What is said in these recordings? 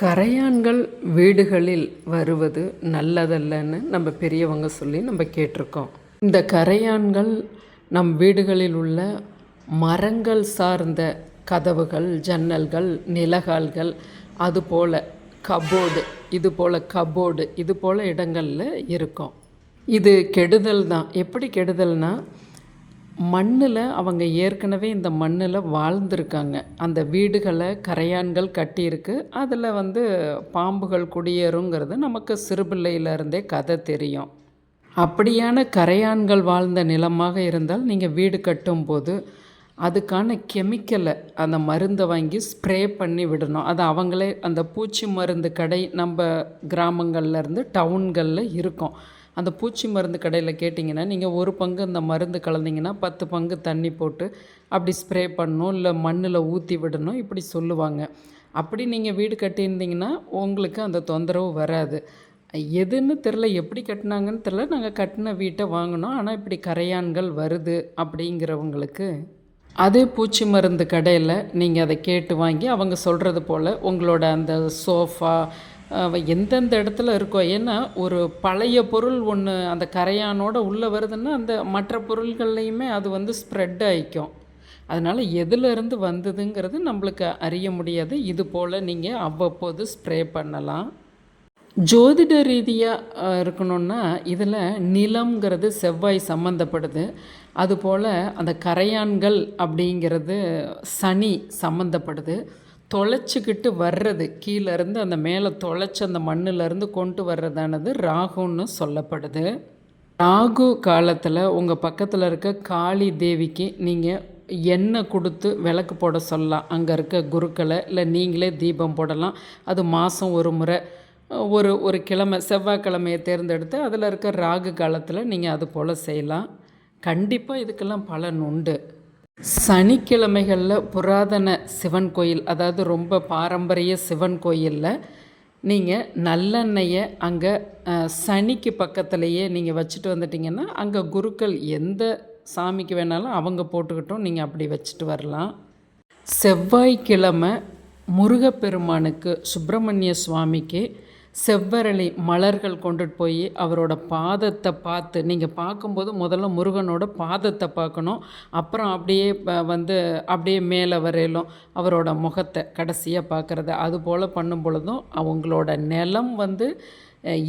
கரையான்கள் வீடுகளில் வருவது நல்லதல்லன்னு நம்ம பெரியவங்க சொல்லி நம்ம கேட்டிருக்கோம். இந்த கரையான்கள் நம் வீடுகளில் உள்ள மரங்கள் சார்ந்த கதவுகள், ஜன்னல்கள், நிலகால்கள், அதுபோல் கபோர்டு இது போல் இடங்களில் இருக்கும். இது கெடுதல் தான். எப்படி கெடுதல்னால், மண்ணில் அவங்க ஏற்கனவே இந்த மண்ணில் வாழ்ந்திருக்காங்க. அந்த வீடுகளை கரையான்கள் கட்டியிருக்கு. அதில் பாம்புகள் குடியேறுங்கிறது நமக்கு சிறுபிள்ளையிலேருந்தே கதை தெரியும். அப்படியான கரையான்கள் வாழ்ந்த நிலமாக இருந்தால் நீங்கள் வீடு கட்டும்போது அதுக்கான கெமிக்கலை, அந்த மருந்தை வாங்கி ஸ்ப்ரே பண்ணி விடணும். அது அவங்களே அந்த பூச்சி மருந்து கடை நம்ம கிராமங்கள்லேருந்து டவுன்களில் இருக்கும். அந்த பூச்சி மருந்து கடையில் கேட்டிங்கன்னா, நீங்கள் ஒரு பங்கு அந்த மருந்து கலந்திங்கன்னா 10 பங்கு தண்ணி போட்டு அப்படி ஸ்ப்ரே பண்ணணும், இல்லை மண்ணில் ஊற்றி விடணும், இப்படி சொல்லுவாங்க. அப்படி நீங்கள் வீடு கட்டியிருந்தீங்கன்னா உங்களுக்கு அந்த தொந்தரவு வராது. எதுன்னு தெரில, எப்படி கட்டினாங்கன்னு தெரில, நாங்கள் கட்டின வீட்டை வாங்கினோம். ஆனால் இப்படி கரையான்கள் வருது அப்படிங்கிறவங்களுக்கு அதே பூச்சி மருந்து கடையில் நீங்கள் அதை கேட்டு வாங்கி அவங்க சொல்கிறது போல் உங்களோட அந்த சோஃபா எந்தெந்த இடத்துல இருக்கோ, ஏன்னா ஒரு பழைய பொருள் ஒன்று அந்த கரையானோட உள்ளே வருதுன்னா அந்த மற்ற பொருள்கள்லையுமே அது ஸ்ப்ரெட் ஆகிக்கும். அதனால் எதிலிருந்து வந்ததுங்கிறது நம்மளுக்கு அறிய முடியாது. இது போல் நீங்கள் அவ்வப்போது ஸ்ப்ரே பண்ணலாம். ஜோதிட ரீதியாக இருக்கணுன்னா இதில் நிலம்ங்கிறது செவ்வாய் சம்மந்தப்படுது. அதுபோல் அந்த கரையான்கள் அப்படிங்கிறது சனி சம்மந்தப்படுது. தொலைச்சிக்கிட்டு வர்றது கீழேருந்து அந்த மேலே தொலைச்சி அந்த மண்ணிலேருந்து கொண்டு வர்றதானது ராகுன்னு சொல்லப்படுது. ராகு காலத்தில் உங்கள் பக்கத்தில் இருக்க காளி தேவிக்கு நீங்கள் எண்ணெய் கொடுத்து விளக்கு போட சொல்லலாம். அங்கே இருக்க குருக்களை, இல்லை நீங்களே தீபம் போடலாம். அது மாதம் ஒரு முறை ஒரு கிழமை, செவ்வாய்க்கிழமையை தேர்ந்தெடுத்து அதில் இருக்க ராகு காலத்தில் நீங்கள் அது போல் செய்யலாம். கண்டிப்பாக இதுக்கெல்லாம் பலன் உண்டு. சனிக்கிழமைகளில் புராதன சிவன் கோயில், அதாவது ரொம்ப பாரம்பரிய சிவன் கோயிலில் நீங்கள் நல்லெண்ணெயை அங்கே சனிக்கு பக்கத்துலேயே நீங்கள் வச்சுட்டு வந்துட்டிங்கன்னா, அங்கே குருக்கள் எந்த சாமிக்கு வேணாலும் அவங்க போட்டுக்கிட்டோம், நீங்கள் அப்படி வச்சுட்டு வரலாம். செவ்வாய்க்கிழமை முருகப்பெருமானுக்கு, சுப்பிரமணிய சுவாமிக்கு செவ்வரளி மலர்கள் கொண்டுட்டு போய் அவரோட பாதத்தை பார்த்து, நீங்கள் பார்க்கும்போது முதல்ல முருகனோட பாதத்தை பார்க்கணும். அப்புறம் அப்படியே மேலே வரையிலும் அவரோட முகத்தை கடைசியாக பார்க்குறது. அதுபோல் பண்ணும் பொழுதும் அவங்களோட நிலம்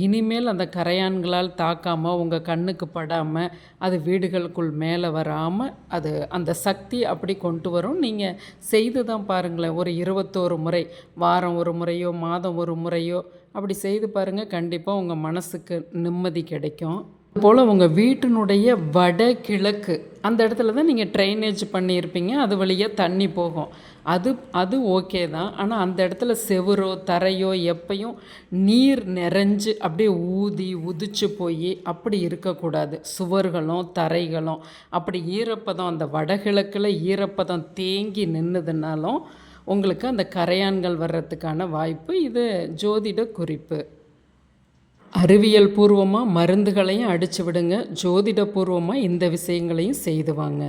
இனிமேல் அந்த கரையான்களால் தாக்காமல், உங்கள் கண்ணுக்கு படாமல், அது வீடுகளுக்குள் மேலே வராமல் அந்த சக்தி அப்படி கொண்டு வரும். நீங்கள் செய்து தான் பாருங்களேன். ஒரு 21 முறை, வாரம் ஒரு முறையோ மாதம் ஒரு முறையோ அப்படி செய்து பாருங்கள். கண்டிப்பாக உங்கள் மனசுக்கு நிம்மதி கிடைக்கும். அதுபோல் உங்கள் வீட்டினுடைய வடகிழக்கு அந்த இடத்துல தான் நீங்கள் ட்ரைனேஜ் பண்ணியிருப்பீங்க. அது வழியாக தண்ணி போகும். அது ஓகே தான். ஆனால் அந்த இடத்துல செவுரோ தரையோ எப்பையும் நீர் நிறைஞ்சு அப்படியே ஊதி உதிச்சு போய் அப்படி இருக்கக்கூடாது. சுவர்களும் தரைகளும் அப்படி ஈரப்பதம், அந்த வடகிழக்கில் ஈரப்பதம் தேங்கி நின்றுதுனாலும் உங்களுக்கு அந்த கரையான்கள் வர்றதுக்கான வாய்ப்பு. இது ஜோதிட குறிப்பு. அறிவியல் பூர்வமாக மருந்துகளையும் அடித்து விடுங்க, ஜோதிட பூர்வமாக இந்த விஷயங்களையும் செய்து வாங்க.